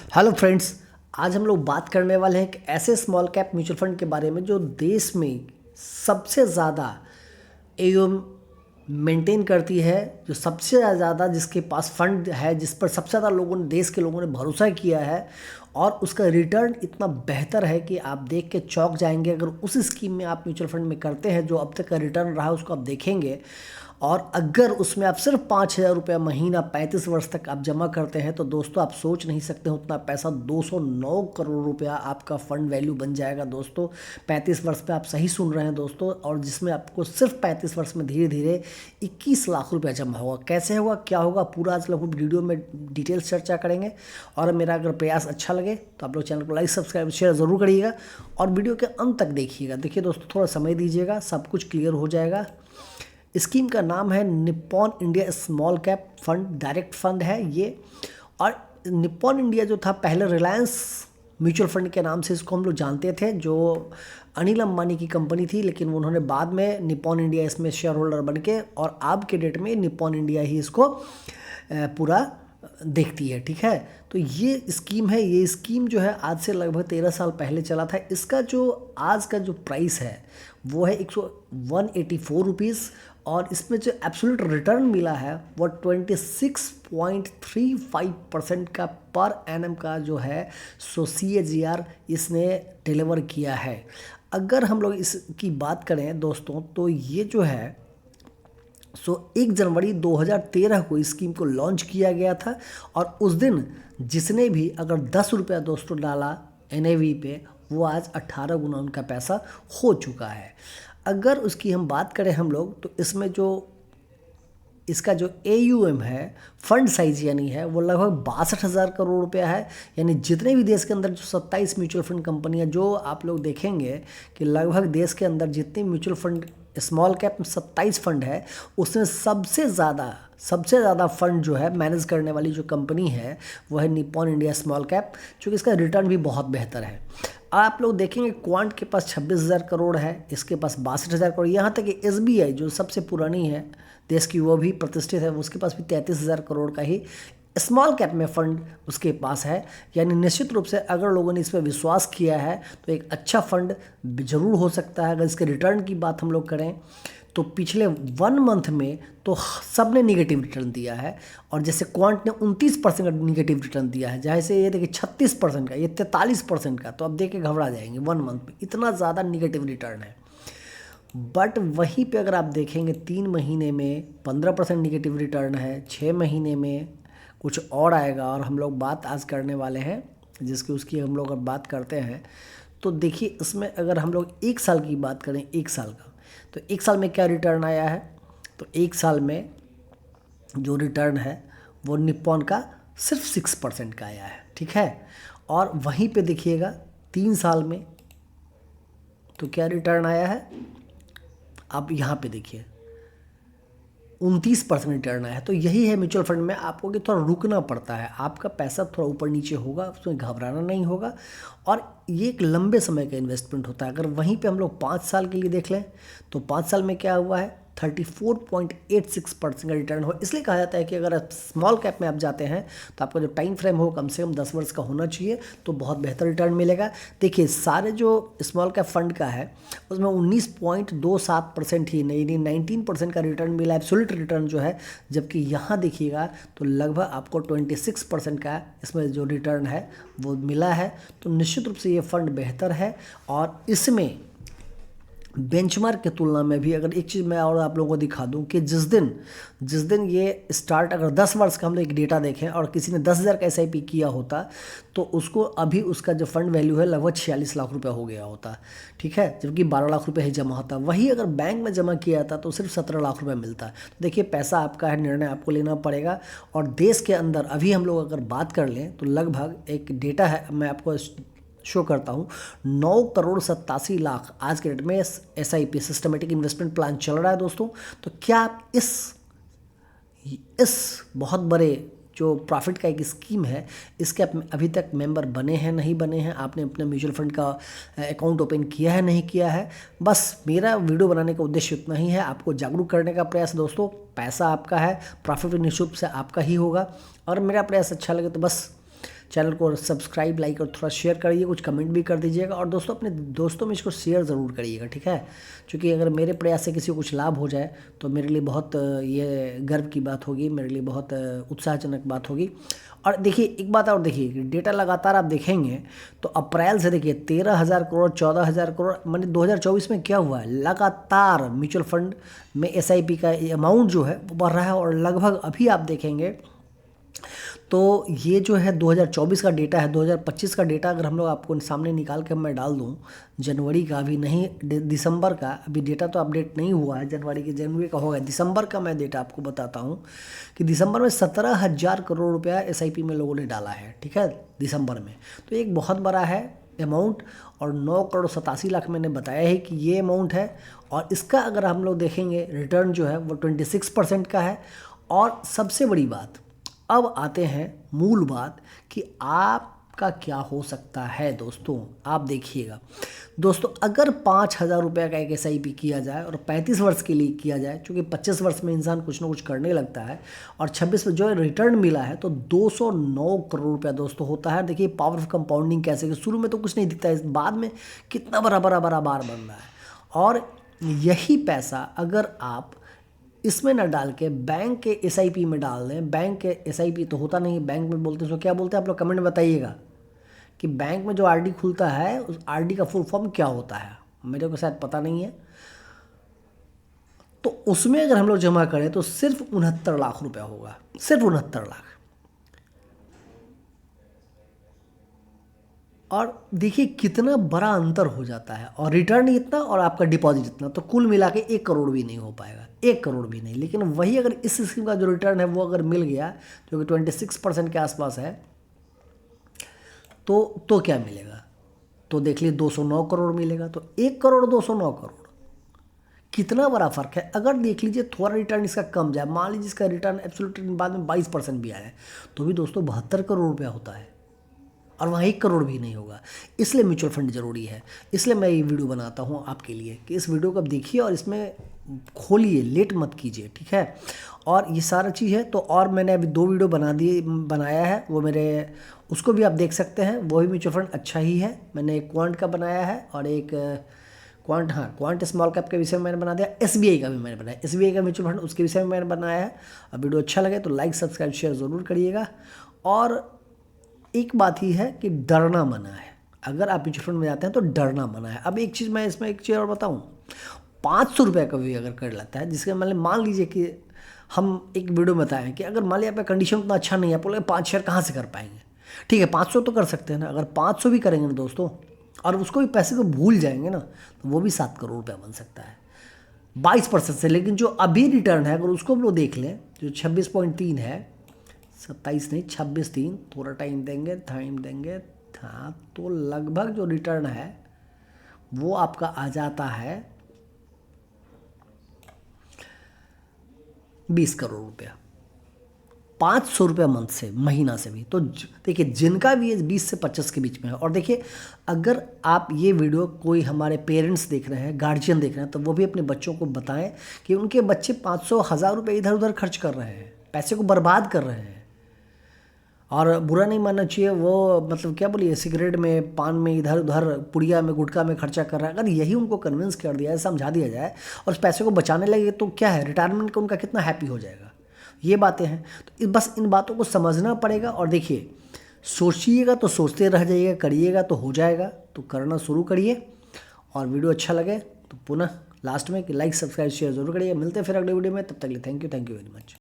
Hello friends. आज हम लोग बात करने वाले हैं एक ऐसे स्मॉल कैप म्यूचुअल फंड के बारे में जो देश में सबसे ज़्यादा एयूएम मेंटेन करती है, जो सबसे ज़्यादा जिसके पास फंड है, जिस पर सबसे ज़्यादा लोगों ने, देश के लोगों ने भरोसा किया है और उसका रिटर्न इतना बेहतर है कि आप देख के चौंक जाएंगे। अगर उस स्कीम में आप म्यूचुअल फंड में करते हैं, जो अब तक का रिटर्न रहा है उसको आप देखेंगे, और अगर उसमें आप सिर्फ 5,000 रुपया महीना 35 वर्ष तक आप जमा करते हैं तो दोस्तों आप सोच नहीं सकते उतना पैसा 209 करोड़ रुपया आपका फंड वैल्यू बन जाएगा दोस्तों। 35 वर्ष पे आप सही सुन रहे हैं दोस्तों, और जिसमें आपको सिर्फ 35 वर्ष में धीरे धीरे 21 लाख रुपया जमा होगा। कैसे होगा, क्या होगा, पूरा आज लोग वीडियो में डिटेल्स चर्चा करेंगे। और मेरा अगर प्रयास अच्छा लगे तो आप लोग चैनल को लाइक सब्सक्राइब शेयर ज़रूर करिएगा और वीडियो के अंत तक देखिएगा। देखिए दोस्तों, थोड़ा समय दीजिएगा, सब कुछ क्लियर हो जाएगा। स्कीम का नाम है Nippon India small cap fund, direct fund है ये। और निप्पॉन इंडिया जो था, पहले रिलायंस म्यूचुअल फंड के नाम से इसको हम लोग जानते थे, जो अनिल अंबानी की कंपनी थी, लेकिन उन्होंने बाद में निप्पॉन इंडिया इसमें शेयर होल्डर बन के, और आज के डेट में निप्पॉन इंडिया ही इसको पूरा देखती है। ठीक है, तो ये स्कीम है। ये स्कीम जो है आज से लगभग 13 साल पहले चला था। इसका जो आज का जो प्राइस है वो है 184 रुपीज़, और इसमें जो एब्सोल्यूट रिटर्न मिला है वो 26.35% का पर एनम का जो है सो CAGR इसने डिलीवर किया है। अगर हम लोग इसकी बात करें दोस्तों, तो ये जो है 1 जनवरी 2013 को इस स्कीम को लॉन्च किया गया था, और उस दिन जिसने भी अगर 10 रुपया दोस्तों डाला NAV पे, वो आज 18 गुना उनका पैसा हो चुका है। अगर उसकी हम बात करें हम लोग, तो इसमें जो इसका जो AUM है, फंड साइज यानी है, वो लगभग 62,000 करोड़ रुपया है। यानी जितने भी देश के अंदर जो 27 म्यूचुअल फंड कंपनियां, जो आप लोग देखेंगे कि लगभग देश के अंदर जितने म्यूचुअल फंड स्मॉल कैप में 27 फंड है, उसमें सबसे ज़्यादा फंड जो है मैनेज करने वाली जो कंपनी है वो है निप्पॉन इंडिया स्मॉल कैप, क्योंकि इसका रिटर्न भी बहुत बेहतर है। आप लोग देखेंगे क्वांट के पास 26,000 करोड़ है, इसके पास 62,000 करोड़, यहाँ तक कि SBI जो सबसे पुरानी है देश की, वो भी प्रतिष्ठित है, उसके पास भी 33,000 करोड़ का ही स्मॉल कैप में फंड उसके पास है। यानी निश्चित रूप से अगर लोगों ने इस पर विश्वास किया है तो एक अच्छा फंड जरूर हो सकता है। अगर इसके रिटर्न की बात हम लोग करें तो पिछले 1 मंथ में तो सब ने निगेटिव रिटर्न दिया है, और जैसे क्वांट ने 29% का निगेटिव रिटर्न दिया है, जैसे ये देखिए 36% का, ये 43% का, तो अब देख के घबरा जाएंगे 1 मंथ में इतना ज़्यादा निगेटिव रिटर्न है। बट वहीं पे अगर आप देखेंगे 3 महीने में 15% निगेटिव रिटर्न है, 6 महीने में कुछ और आएगा, और हम लोग बात आज करने वाले हैं जिसकी उसकी हम लोग अगर बात करते हैं तो देखिए इसमें अगर हम लोग 1 साल की बात करें, 1 साल का, तो 1 साल में क्या रिटर्न आया है, तो 1 साल में जो रिटर्न है वो निप्पॉन का सिर्फ 6% का आया है। ठीक है, और वहीं पे देखिएगा 3 साल में तो क्या रिटर्न आया है, आप यहाँ पे देखिए 29% रिटर्न आया है। तो यही है म्यूचुअल फंड में आपको कि थोड़ा रुकना पड़ता है, आपका पैसा थोड़ा ऊपर नीचे होगा, उसमें घबराना नहीं होगा, और ये एक लंबे समय का इन्वेस्टमेंट होता है। अगर वहीं पे हम लोग 5 साल के लिए देख लें तो 5 साल में क्या हुआ है, 34.86% का रिटर्न हो। इसलिए कहा जाता है कि अगर आप स्मॉल कैप में आप जाते हैं तो आपका जो टाइम फ्रेम हो कम से कम 10 वर्ष का होना चाहिए, तो बहुत बेहतर रिटर्न मिलेगा। देखिए सारे जो स्मॉल कैप फंड का है उसमें 19.27% ही नहीं, 19% का रिटर्न मिला, एब्सोल्यूट रिटर्न जो है, जबकि यहाँ देखिएगा तो लगभग आपको 26% का इसमें जो रिटर्न है वो मिला है। तो निश्चित रूप से ये फंड बेहतर है, और इसमें बेंचमार्क की तुलना में भी अगर एक चीज़ मैं और आप लोगों को दिखा दूं कि जिस दिन ये स्टार्ट, अगर 10 वर्ष का हम लोग एक डेटा देखें और किसी ने 10,000 का SIP किया होता तो उसको अभी उसका जो फंड वैल्यू है लगभग 46 लाख रुपया हो गया होता। ठीक है, जबकि 12 लाख रुपये ही जमा होता। वही अगर बैंक में जमा किया था तो सिर्फ 17 लाख रुपये मिलता। तो देखिए पैसा आपका है, निर्णय आपको लेना पड़ेगा। और देश के अंदर अभी हम लोग अगर बात कर लें तो लगभग एक डेटा है, मैं आपको शो करता हूँ, 9,87,00,000 आज के डेट में SIP सिस्टमेटिक इन्वेस्टमेंट प्लान चल रहा है दोस्तों। तो क्या आप इस बहुत बड़े जो प्रॉफिट का एक स्कीम है इसके आप अभी तक मेंबर बने हैं, नहीं बने हैं, आपने अपने म्यूचुअल फंड का अकाउंट ओपन किया है, नहीं किया है, बस मेरा वीडियो बनाने का उद्देश्य उतना ही है, आपको जागरूक करने का प्रयास। दोस्तों पैसा आपका है, प्रॉफिट निश्चित रूप से आपका ही होगा, और मेरा प्रयास अच्छा लगे तो बस चैनल को सब्सक्राइब, लाइक और थोड़ा शेयर करिए, कुछ कमेंट भी कर दीजिएगा। और दोस्तों अपने दोस्तों में इसको शेयर ज़रूर करिएगा, ठीक है, क्योंकि अगर मेरे प्रयास से किसी को कुछ लाभ हो जाए तो मेरे लिए बहुत ये गर्व की बात होगी, मेरे लिए बहुत उत्साहजनक बात होगी। और देखिए एक बात और देखिए, डेटा लगातार आप देखेंगे तो अप्रैल से देखिए 13,000 करोड़, 14,000 करोड़, माने 2024 में क्या हुआ है, लगातार म्यूचुअल फंड में SIP का अमाउंट जो है वो बढ़ रहा है। और लगभग अभी आप देखेंगे तो ये जो है 2024 का डेटा है, 2025 का डेटा अगर हम लोग आपको सामने निकाल के मैं डाल दूं, जनवरी का अभी नहीं, दिसंबर का, अभी डेटा तो अपडेट नहीं हुआ है जनवरी का होगा, दिसंबर का मैं डेटा आपको बताता हूं कि दिसंबर में 17,000 करोड़ रुपया SIP में लोगों ने डाला है, ठीक है, दिसंबर में। तो एक बहुत बड़ा है अमाउंट, और 9 करोड़ 87 लाख मैंने बताया है कि ये अमाउंट है। और इसका अगर हम लोग देखेंगे रिटर्न जो है वो 26% का है। और सबसे बड़ी बात, अब आते हैं मूल बात कि आपका क्या हो सकता है। दोस्तों आप देखिएगा दोस्तों, अगर 5,000 रुपये का एक SIP किया जाए और 35 वर्ष के लिए किया जाए, क्योंकि 25 वर्ष में इंसान कुछ ना कुछ करने लगता है, और 26 में जो रिटर्न मिला है तो 209 करोड़ रुपया दोस्तों होता है। देखिए पावर ऑफ कंपाउंडिंग कैसे, कि शुरू में तो कुछ नहीं दिखता है, बाद में कितना बड़ा बड़ा बड़ा बार बन रहा है। और यही पैसा अगर आप इसमें ना डाल के बैंक के SIP में डाल दें, बैंक के SIP तो होता नहीं, बैंक में बोलते हैं, सो क्या बोलते हैं आप लोग कमेंट में बताइएगा कि बैंक में जो RD खुलता है उस RD का फुल फॉर्म क्या होता है, मेरे को शायद पता नहीं है। तो उसमें अगर हम लोग जमा करें तो सिर्फ 69 लाख रुपया होगा, सिर्फ 69 लाख। और देखिए कितना बड़ा अंतर हो जाता है, और रिटर्न इतना और आपका डिपॉजिट इतना, तो कुल मिला के 1 करोड़ भी नहीं हो पाएगा, 1 करोड़ भी नहीं। लेकिन वही अगर इस स्कीम का जो रिटर्न है वो अगर मिल गया, जो कि 26% के आसपास है, तो क्या मिलेगा, तो देख लीजिए 209 करोड़ मिलेगा। तो 1 करोड़ 209 करोड़, कितना बड़ा फर्क है। अगर देख लीजिए थोड़ा रिटर्न इसका कम जाए, मान लीजिए इसका रिटर्न एब्सोल्यूट बाद में 22% भी आया, तो भी दोस्तों 72 करोड़ रुपया होता है, और वहाँ 1 करोड़ भी नहीं होगा। इसलिए म्यूचुअल फंड ज़रूरी है, इसलिए मैं ये वीडियो बनाता हूँ आपके लिए कि इस वीडियो को आप देखिए और इसमें खोलिए, लेट मत कीजिए, ठीक है। और ये सारा चीज़ है। तो और मैंने अभी 2 वीडियो बनाया है, वो मेरे उसको भी आप देख सकते हैं, वो भी म्यूचुअल फंड अच्छा ही है। मैंने एक क्वांट का बनाया है और एक क्वांट स्मॉल कैप के विषय में मैंने बना दिया। SBI का भी मैंने बनाया, SBI का म्यूचुअल फंड, उसके विषय में मैंने बनाया है। अब वीडियो अच्छा लगे तो लाइक सब्सक्राइब शेयर ज़रूर करिएगा। और एक बात ही है कि डरना मना है, अगर आप म्यूचुअल फंड में जाते हैं तो डरना मना है। अब एक चीज़ मैं इसमें एक चीज़ और बताऊँ, 500 रुपये का भी अगर कर लेता है, जिसके मतलब मान लीजिए कि हम एक वीडियो में बताएं कि अगर मान लीजिए आपका कंडीशन उतना अच्छा नहीं है, आप बोले 5 शेयर कहाँ से कर पाएंगे, ठीक है 500 तो कर सकते हैं ना। अगर 500 भी करेंगे ना दोस्तों, और उसको भी पैसे को भूल जाएंगे ना, तो वो भी 7 करोड़ रुपया बन सकता है 22% से। लेकिन जो अभी रिटर्न है अगर उसको हम लोग देख लें, जो 26.3 है, 27 नहीं 26.3, थोड़ा टाइम देंगे, हाँ, तो लगभग जो रिटर्न है वो आपका आ जाता है 20 करोड़ रुपया, 500 रुपया मंथ से, महीना से भी। तो देखिए जिनका भी 20 से 25 के बीच में है। और देखिए अगर आप ये वीडियो कोई हमारे पेरेंट्स देख रहे हैं, गार्जियन देख रहे हैं, तो वो भी अपने बच्चों को बताएं कि उनके बच्चे 500 1000 रुपये इधर उधर खर्च कर रहे हैं, पैसे को बर्बाद कर रहे हैं। और बुरा नहीं मानना चाहिए, वो मतलब क्या बोलिए, सिगरेट में, पान में, इधर उधर पुड़िया में, गुटखा में खर्चा कर रहा है। अगर यही उनको कन्विंस कर दिया जाए, समझा दिया जाए और उस पैसे को बचाने लगे, तो क्या है, रिटायरमेंट का उनका कितना हैप्पी हो जाएगा। ये बातें हैं, तो बस इन बातों को समझना पड़ेगा। और देखिए सोचिएगा तो सोचते रह जाइएगा, करिएगा तो हो जाएगा, तो करना शुरू करिए। और वीडियो अच्छा लगे तो पुनः लास्ट में कि लाइक सब्सक्राइब शेयर जरूर करिए। मिलते हैं फिर अगले वीडियो में, तब तक के लिए थैंक यू वेरी मच।